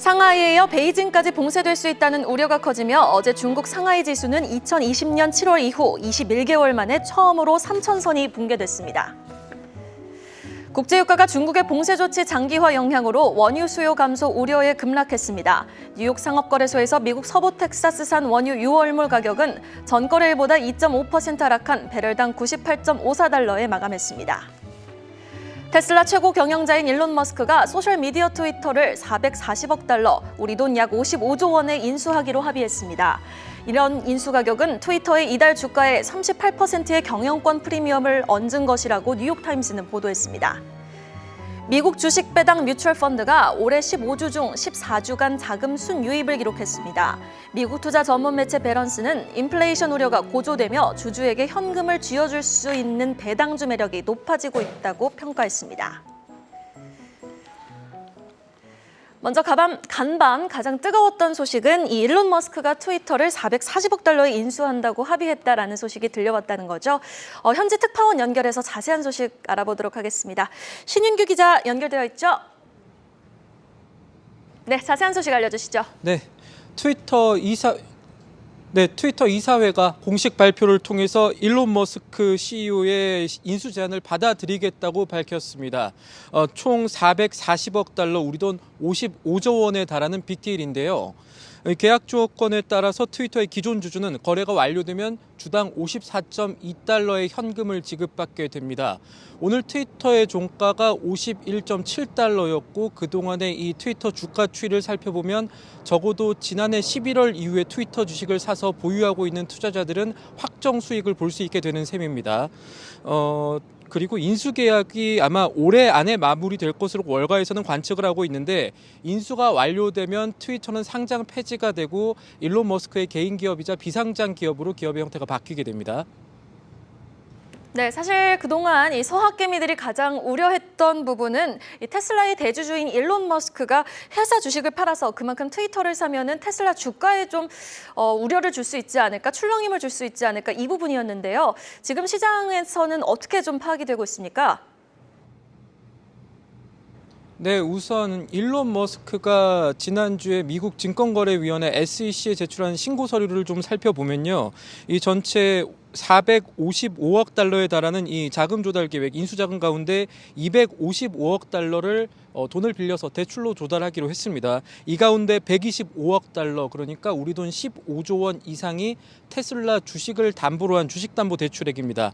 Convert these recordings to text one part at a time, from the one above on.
상하이에 이어 베이징까지 봉쇄될 수 있다는 우려가 커지며 어제 중국 상하이 지수는 2020년 7월 이후 21개월 만에 처음으로 3,000선이 붕괴됐습니다. 국제유가가 중국의 봉쇄 조치 장기화 영향으로 원유 수요 감소 우려에 급락했습니다. 뉴욕 상업거래소에서 미국 서부 텍사스산 원유 6월물 가격은 전거래일보다 2.5% 하락한 배럴당 98.54달러에 마감했습니다. 테슬라 최고 경영자인 일론 머스크가 소셜미디어 트위터를 440억 달러, 우리 돈 약 55조 원에 인수하기로 합의했습니다. 이런 인수 가격은 트위터의 이달 주가의 38%의 경영권 프리미엄을 얹은 것이라고 뉴욕타임스는 보도했습니다. 미국 주식 배당 뮤추얼 펀드가 올해 15주 중 14주간 자금 순유입을 기록했습니다. 미국 투자 전문 매체 배런스는 인플레이션 우려가 고조되며 주주에게 현금을 쥐어줄 수 있는 배당주 매력이 높아지고 있다고 평가했습니다. 먼저 간밤 가장 뜨거웠던 소식은 이 일론 머스크가 트위터를 440억 달러에 인수한다고 합의했다라는 소식이 들려왔다는 거죠. 현지 특파원 연결해서 자세한 소식 알아보도록 하겠습니다. 신윤규 기자 연결되어 있죠? 네, 자세한 소식 알려주시죠. 네, 트위터 이사회가 공식 발표를 통해서 일론 머스크 CEO의 인수 제안을 받아들이겠다고 밝혔습니다. 총 440억 달러, 우리 돈 55조 원에 달하는 빅딜인데요. 계약 조건에 따라서 트위터의 기존 주주는 거래가 완료되면 주당 54.2달러의 현금을 지급받게 됩니다. 오늘 트위터의 종가가 51.7달러였고 그동안의 이 트위터 주가 추이를 살펴보면 적어도 지난해 11월 이후에 트위터 주식을 사서 보유하고 있는 투자자들은 확정 수익을 볼 수 있게 되는 셈입니다. 그리고 인수 계약이 아마 올해 안에 마무리될 것으로 월가에서는 관측을 하고 있는데 인수가 완료되면 트위터는 상장 폐지가 되고 일론 머스크의 개인 기업이자 비상장 기업으로 기업의 형태가 바뀌게 됩니다. 네, 사실 그동안 이 서학개미들이 가장 우려했던 부분은 이 테슬라의 대주주인 일론 머스크가 회사 주식을 팔아서 그만큼 트위터를 사면은 테슬라 주가에 좀 우려를 줄 수 있지 않을까, 출렁임을 줄 수 있지 않을까 이 부분이었는데요. 지금 시장에서는 어떻게 좀 파악이 되고 있습니까? 네, 우선 일론 머스크가 지난주에 미국 증권거래위원회 SEC에 제출한 신고 서류를 좀 살펴보면요. 이 전체 455억 달러에 달하는 이 자금 조달 계획, 인수자금 가운데 255억 달러를 돈을 빌려서 대출로 조달하기로 했습니다. 이 가운데 125억 달러, 그러니까 우리 돈 15조 원 이상이 테슬라 주식을 담보로 한 주식담보대출액입니다.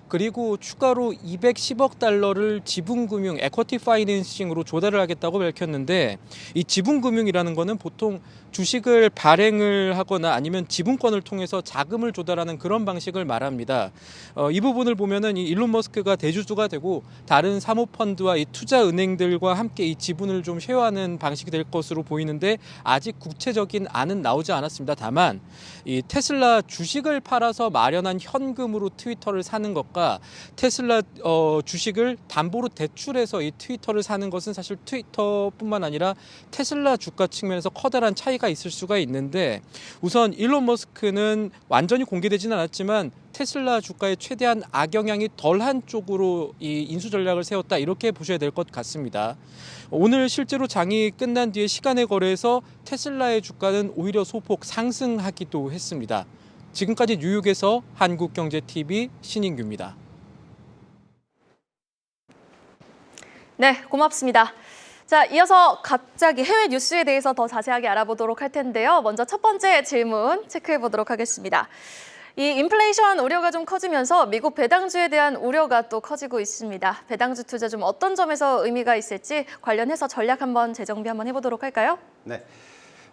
그리고 추가로 210억 달러를 지분금융, 에쿼티 파이낸싱으로 조달을 하겠다고 밝혔는데 이 지분금융이라는 거는 보통 주식을 발행을 하거나 아니면 지분권을 통해서 자금을 조달하는 그런 방식을 말합니다. 이 부분을 보면은 이 일론 머스크가 대주주가 되고 다른 사모펀드와 이 투자은행들과 함께 이 지분을 좀 쉐어하는 방식이 될 것으로 보이는데 아직 구체적인 안은 나오지 않았습니다. 다만 이 테슬라 주식을 팔아서 마련한 현금으로 트위터를 사는 것과 테슬라 주식을 담보로 대출해서 이 트위터를 사는 것은 사실 트위터뿐만 아니라 테슬라 주가 측면에서 커다란 차이가 있을 수가 있는데 우선 일론 머스크는 완전히 공개되지는 않았지만 테슬라 주가에 최대한 악영향이 덜한 쪽으로 이 인수 전략을 세웠다 이렇게 보셔야 될 것 같습니다. 오늘 실제로 장이 끝난 뒤에 시간의 거래에서 테슬라의 주가는 오히려 소폭 상승하기도 했습니다. 지금까지 뉴욕에서 한국경제TV 신인규입니다. 네, 고맙습니다. 자, 이어서 갑자기 해외 뉴스에 대해서 더 자세하게 알아보도록 할 텐데요. 먼저 첫 번째 질문 체크해 보도록 하겠습니다. 이 인플레이션 우려가 좀 커지면서 미국 배당주에 대한 우려가 또 커지고 있습니다. 배당주 투자 좀 어떤 점에서 의미가 있을지 관련해서 전략 한번 재정비 한번 해보도록 할까요? 네.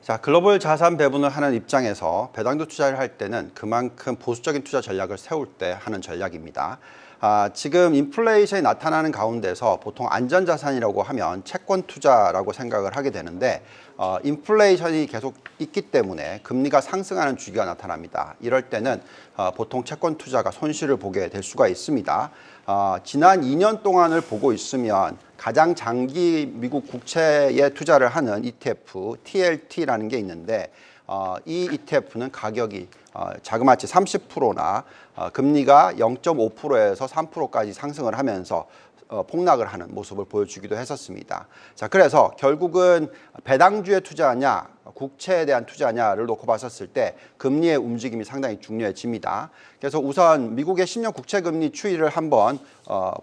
자, 글로벌 자산 배분을 하는 입장에서 배당주 투자를 할 때는 그만큼 보수적인 투자 전략을 세울 때 하는 전략입니다. 지금 인플레이션이 나타나는 가운데서 보통 안전자산이라고 하면 채권 투자라고 생각을 하게 되는데 인플레이션이 계속 있기 때문에 금리가 상승하는 주기가 나타납니다. 이럴 때는 보통 채권 투자가 손실을 보게 될 수가 있습니다. 지난 2년 동안을 보고 있으면 가장 장기 미국 국채에 투자를 하는 ETF, TLT라는 게 있는데 이 ETF는 가격이 자그마치 30%나 금리가 0.5%에서 3%까지 상승을 하면서 폭락을 하는 모습을 보여주기도 했었습니다. 자, 그래서 결국은 배당주에 투자하냐, 국채에 대한 투자냐를 놓고 봤었을 때 금리의 움직임이 상당히 중요해집니다. 그래서 우선 미국의 10년 국채 금리 추이를 한번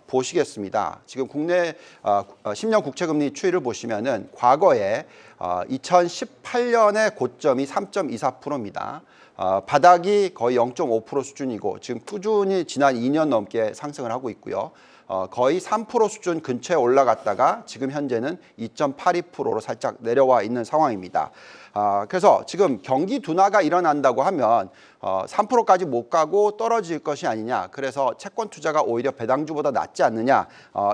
보시겠습니다. 지금 국내 10년 국채 금리 추이를 보시면은 과거에 2018년의 고점이 3.24%입니다. 바닥이 거의 0.5% 수준이고 지금 꾸준히 지난 2년 넘게 상승을 하고 있고요. 거의 3% 수준 근처에 올라갔다가 지금 현재는 2.82%로 살짝 내려와 있는 상황입니다. 그래서 지금 경기 둔화가 일어난다고 하면 3%까지 못 가고 떨어질 것이 아니냐. 그래서 채권 투자가 오히려 배당주보다 낫지 않느냐.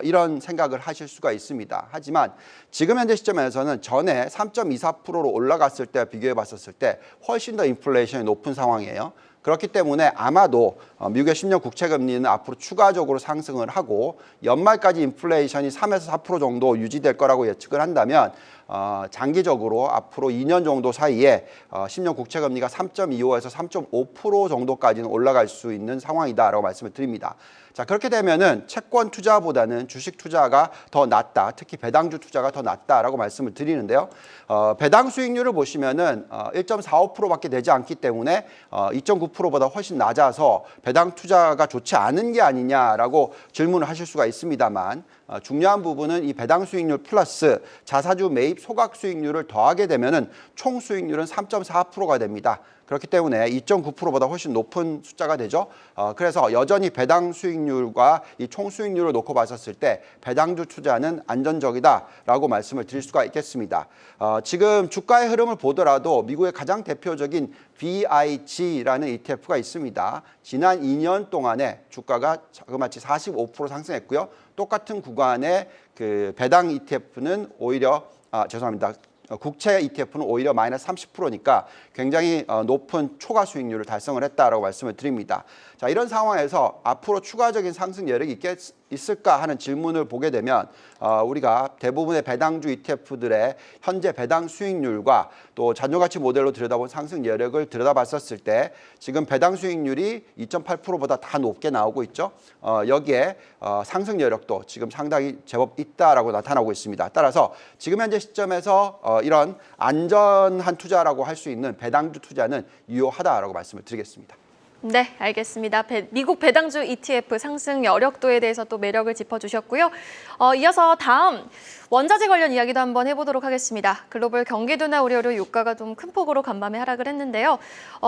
이런 생각을 하실 수가 있습니다. 하지만 지금 현재 시점에서는 전에 3.24%로 올라갔을 때 비교해 봤었을 때 훨씬 더 인플레이션이 높은 상황이에요. 그렇기 때문에 아마도 미국의 10년 국채 금리는 앞으로 추가적으로 상승을 하고 연말까지 인플레이션이 3에서 4% 정도 유지될 거라고 예측을 한다면 장기적으로 앞으로 2년 정도 사이에 10년 국채 금리가 3.25에서 3.5% 정도까지는 올라갈 수 있는 상황이다라고 말씀을 드립니다. 자, 그렇게 되면은 채권 투자보다는 주식 투자가 더 낫다, 특히 배당주 투자가 더 낫다라고 말씀을 드리는데요. 배당 수익률을 보시면은 1.45%밖에 되지 않기 때문에 2.9%보다 훨씬 낮아서 배당 투자가 좋지 않은 게 아니냐라고 질문을 하실 수가 있습니다만 중요한 부분은 이 배당 수익률 플러스 자사주 매입 소각 수익률을 더하게 되면은 총 수익률은 3.4%가 됩니다. 그렇기 때문에 2.9%보다 훨씬 높은 숫자가 되죠. 그래서 여전히 배당 수익률과 이 총 수익률을 놓고 봤었을 때 배당주 투자는 안전적이다라고 말씀을 드릴 수가 있겠습니다. 지금 주가의 흐름을 보더라도 미국의 가장 대표적인 VIG라는 ETF가 있습니다. 지난 2년 동안에 주가가 자그마치 45% 상승했고요. 똑같은 구간의 그 배당 ETF는 오히려 국채 ETF는 오히려 마이너스 30%니까 굉장히 높은 초과 수익률을 달성을 했다라고 말씀을 드립니다. 자, 이런 상황에서 앞으로 추가적인 상승 여력이 있을까 하는 질문을 보게 되면 우리가 대부분의 배당주 ETF들의 현재 배당 수익률과 또 잔존가치 모델로 들여다본 상승 여력을 들여다봤었을 때 지금 배당 수익률이 2.8%보다 다 높게 나오고 있죠. 여기에 상승 여력도 지금 상당히 제법 있다라고 나타나고 있습니다. 따라서 지금 현재 시점에서 이런 안전한 투자라고 할 수 있는 배당주 투자는 유효하다라고 말씀을 드리겠습니다. 네, 알겠습니다. 미국 배당주 ETF 상승 여력도에 대해서 또 매력을 짚어주셨고요. 이어서 다음 원자재 관련 이야기도 한번 해보도록 하겠습니다. 글로벌 경기 둔화 우려로 유가가 좀 큰 폭으로 간밤에 하락을 했는데요.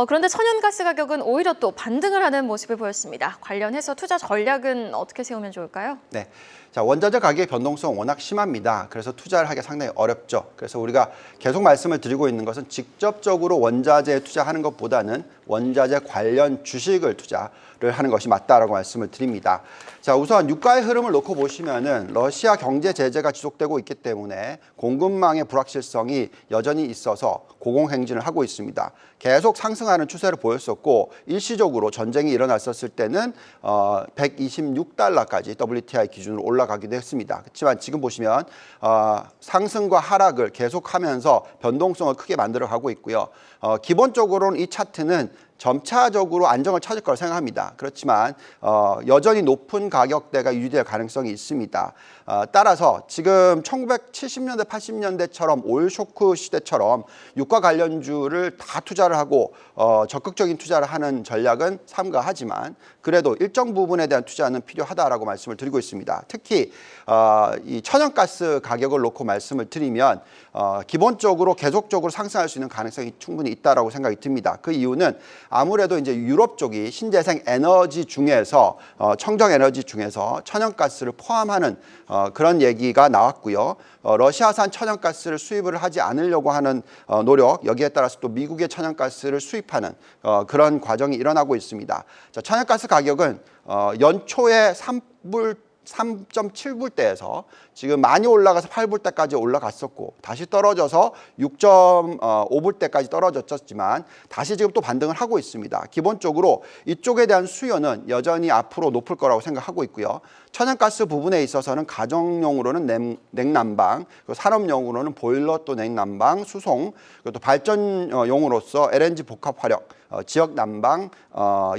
그런데 천연가스 가격은 오히려 또 반등을 하는 모습을 보였습니다. 관련해서 투자 전략은 어떻게 세우면 좋을까요? 네. 자, 원자재 가격의 변동성 워낙 심합니다. 그래서 투자를 하기 상당히 어렵죠. 그래서 우리가 계속 말씀을 드리고 있는 것은 직접적으로 원자재에 투자하는 것보다는 원자재 관련 주식을 투자를 하는 것이 맞다라고 말씀을 드립니다. 자, 우선 유가의 흐름을 놓고 보시면은 러시아 경제 제재가 지속되고 있기 때문에 공급망의 불확실성이 여전히 있어서 고공행진을 하고 있습니다. 계속 상승하는 추세를 보였었고 일시적으로 전쟁이 일어났었을 때는 126달러까지 WTI 기준으로 올라가기도 했습니다. 그렇지만 지금 보시면 상승과 하락을 계속하면서 변동성을 크게 만들어가고 있고요. 기본적으로는 이 차트는 점차적으로 안정을 찾을 거라 생각합니다. 그렇지만 여전히 높은 가격대가 유지될 가능성이 있습니다. 따라서 지금 1970년대, 80년대처럼 오일 쇼크 시대처럼 유가 관련주를 다 투자를 하고 적극적인 투자를 하는 전략은 삼가하지만 그래도 일정 부분에 대한 투자는 필요하다라고 말씀을 드리고 있습니다. 특히 이 천연가스 가격을 놓고 말씀을 드리면 기본적으로 계속적으로 상승할 수 있는 가능성이 충분히 있다라고 생각이 듭니다. 그 이유는 아무래도 이제 유럽 쪽이 신재생 에너지 중에서 청정 에너지 중에서 천연가스를 포함하는 그런 얘기가 나왔고요. 러시아산 천연가스를 수입을 하지 않으려고 하는 노력, 여기에 따라서 또 미국의 천연가스를 수입하는 그런 과정이 일어나고 있습니다. 자, 천연가스 가격은 연초에 3.7불대에서 지금 많이 올라가서 8불대까지 올라갔었고 다시 떨어져서 6.5불대까지 떨어졌지만 다시 지금 또 반등을 하고 있습니다. 기본적으로 이쪽에 대한 수요는 여전히 앞으로 높을 거라고 생각하고 있고요. 천연가스 부분에 있어서는 가정용으로는 냉난방, 산업용으로는 보일러 또 냉난방, 수송, 그리고 또 발전용으로서 LNG 복합 화력, 지역 난방,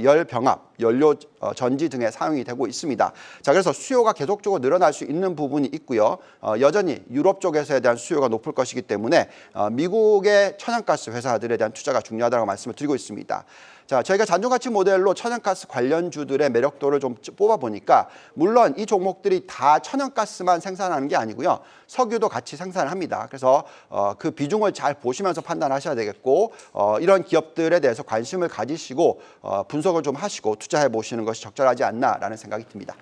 열 병합, 연료 전지 등의 사용이 되고 있습니다. 자, 그래서 수요 수요가 계속적으로 늘어날 수 있는 부분이 있고요. 여전히 유럽 쪽에서에 대한 수요가 높을 것이기 때문에 미국의 천연가스 회사들에 대한 투자가 중요하다고 말씀을 드리고 있습니다. 자, 저희가 잔존가치 모델로 천연가스 관련주들의 매력도를 좀 뽑아보니까 물론 이 종목들이 다 천연가스만 생산하는 게 아니고요. 석유도 같이 생산을 합니다. 그래서 그 비중을 잘 보시면서 판단하셔야 되겠고 이런 기업들에 대해서 관심을 가지시고 분석을 좀 하시고 투자해 보시는 것이 적절하지 않나라는 생각이 듭니다.